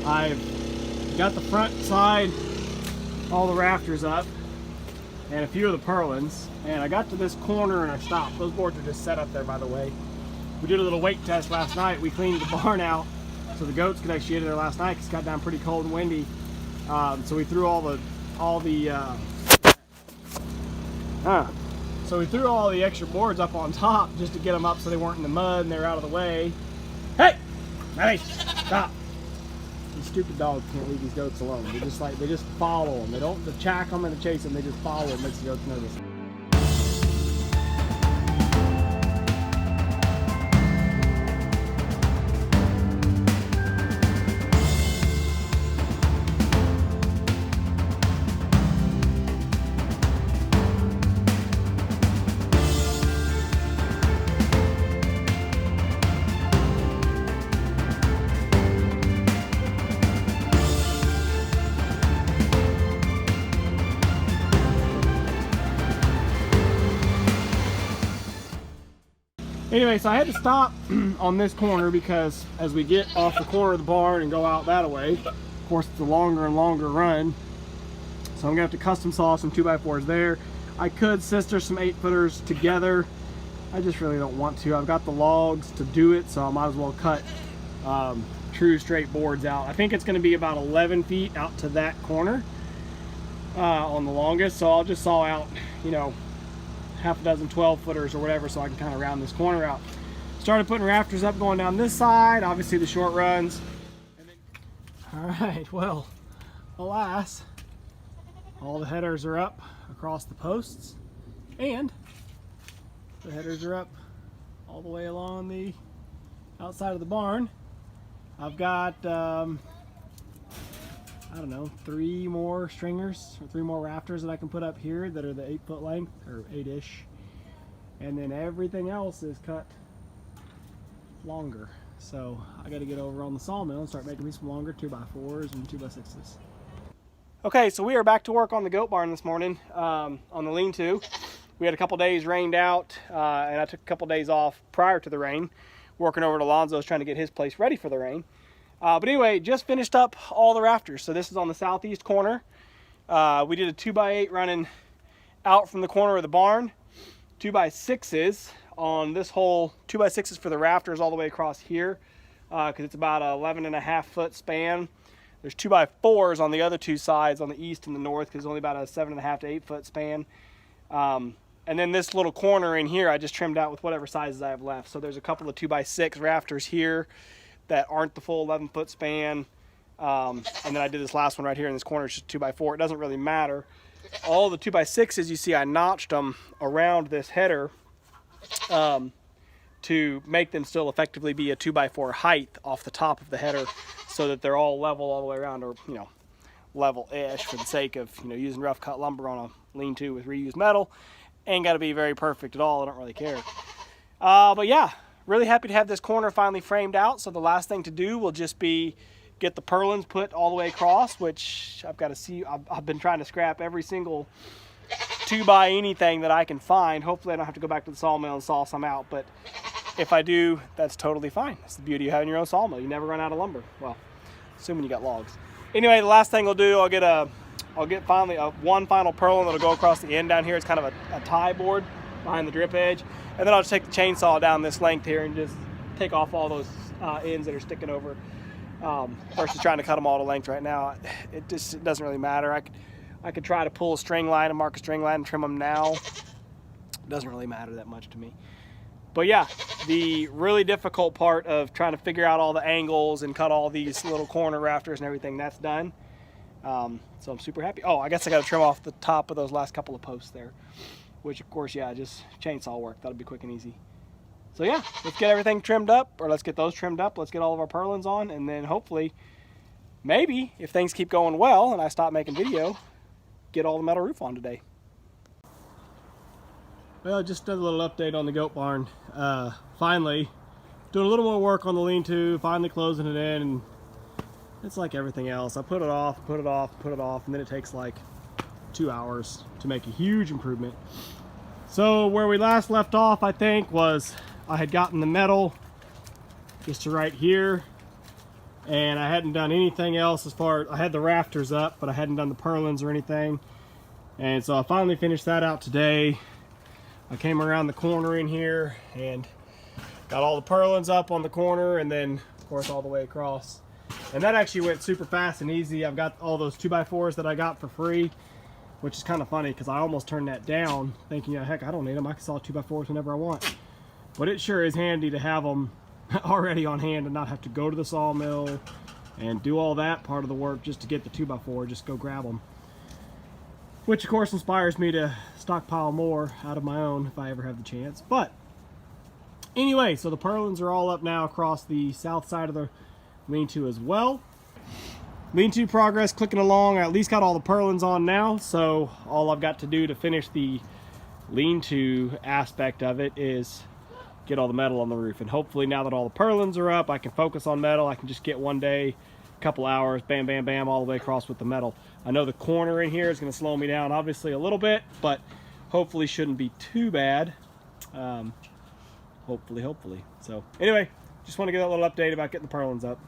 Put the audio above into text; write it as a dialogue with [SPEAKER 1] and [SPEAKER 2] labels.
[SPEAKER 1] I've got the front side, all the rafters up, and a few of the purlins. And I got to this corner and I stopped. Those boards are just set up there, by the way. We did a little weight test last night. We cleaned the barn out so the goats could actually get in there last night because it got down pretty cold and windy. So we threw all the extra boards up on top just to get them up so they weren't in the mud and they were out of the way. Hey, Maddie, stop! These stupid dogs can't leave these goats alone. They just follow them. They don't chack them and chase them. They just follow them. Makes the goats nervous. Anyway, so I had to stop on this corner because as we get off the corner of the barn and go out that way, of course it's a longer and longer run. So I'm gonna have to custom saw some 2x4s there. I could sister some 8-footers together. I just really don't want to. I've got the logs to do it, so I might as well cut true straight boards out. I think it's gonna be about 11 feet out to that corner on the longest. So I'll just saw out, you know, half a dozen 12-footers or whatever, so I can kind of round this corner out. Started putting rafters up going down this side, obviously the short runs. All right, well, alas, all the headers are up across the posts, and the headers are up all the way along the outside of the barn. I've got I don't know, 3 more stringers or 3 more rafters that I can put up here that are the 8-foot length or 8-ish, and then everything else is cut longer. So I got to get over on the sawmill and start making me some longer 2x4s and 2x6s. Okay, so we are back to work on the goat barn this morning on the lean-to. We had a couple days rained out, and I took a couple days off prior to the rain, working over at Alonzo's trying to get his place ready for the rain. But anyway, just finished up all the rafters. So this is on the southeast corner. We did a 2x8 running out from the corner of the barn. 2x6s on this whole 2x6s for the rafters all the way across here, because it's about a 11.5-foot span. There's 2x4s on the other 2 sides on the east and the north, because it's only about a 7.5 to 8-foot span. And then this little corner in here I just trimmed out with whatever sizes I have left. So there's a couple of 2x6 rafters here that aren't the full 11-foot span, and then I did this last one right here in this corner. It's just 2x4. It doesn't really matter. All the 2x6s, you see I notched them around this header to make them still effectively be a 2x4 height off the top of the header, so that they're all level all the way around, or level-ish, for the sake of using rough cut lumber on a lean-to with reused metal. Ain't got to be very perfect at all. I don't really care. But yeah, really happy to have this corner finally framed out. So the last thing to do will just be get the purlins put all the way across, which I've got to see. I've been trying to scrap every single 2x anything that I can find. Hopefully I don't have to go back to the sawmill and saw some out, but if I do, that's totally fine. That's the beauty of having your own sawmill. You never run out of lumber. Well, assuming you got logs. Anyway, the last thing I'll do, I'll get finally one final purlin that'll go across the end down here. It's kind of a tie board behind the drip edge. And then I'll just take the chainsaw down this length here and just take off all those ends that are sticking over. Versus trying to cut them all to length right now. It doesn't really matter. I could try to pull a string line and mark a string line and trim them now. It doesn't really matter that much to me. But yeah, the really difficult part of trying to figure out all the angles and cut all these little corner rafters and everything, that's done. So I'm super happy. Oh, I guess I got to trim off the top of those last couple of posts there, which of course, yeah, just chainsaw work. That'll be quick and easy. So yeah, let's get everything trimmed up, or let's get those trimmed up. Let's get all of our purlins on, and then hopefully, maybe if things keep going well and I stop making video, get all the metal roof on today. Well, just did a little update on the goat barn. Finally doing a little more work on the lean-to, finally closing it in, and it's like everything else. I put it off, and then it takes like 2 hours to make a huge improvement. So where we last left off, I think, was I had gotten the metal just to right here, and I hadn't done anything else as far as, I had the rafters up, but I hadn't done the purlins or anything. And so I finally finished that out today. I came around the corner in here and got all the purlins up on the corner, and then of course all the way across. And that actually went super fast and easy. I've got all those 2x4s that I got for free, which is kind of funny because I almost turned that down thinking, yeah, heck, I don't need them. I can saw 2x4s whenever I want. But it sure is handy to have them already on hand and not have to go to the sawmill and do all that part of the work just to get the 2x4. Just go grab them. Which of course inspires me to stockpile more out of my own if I ever have the chance. But anyway, so the purlins are all up now across the south side of the lean-to as well. Lean-to progress clicking along. I at least got all the purlins on now, so all I've got to do to finish the lean-to aspect of it is get all the metal on the roof. And hopefully now that all the purlins are up, I can focus on metal. I can just get one day, a couple hours, bam, bam, bam, all the way across with the metal. I know the corner in here is going to slow me down obviously a little bit, but hopefully shouldn't be too bad. Hopefully. So anyway, just want to get a little update about getting the purlins up.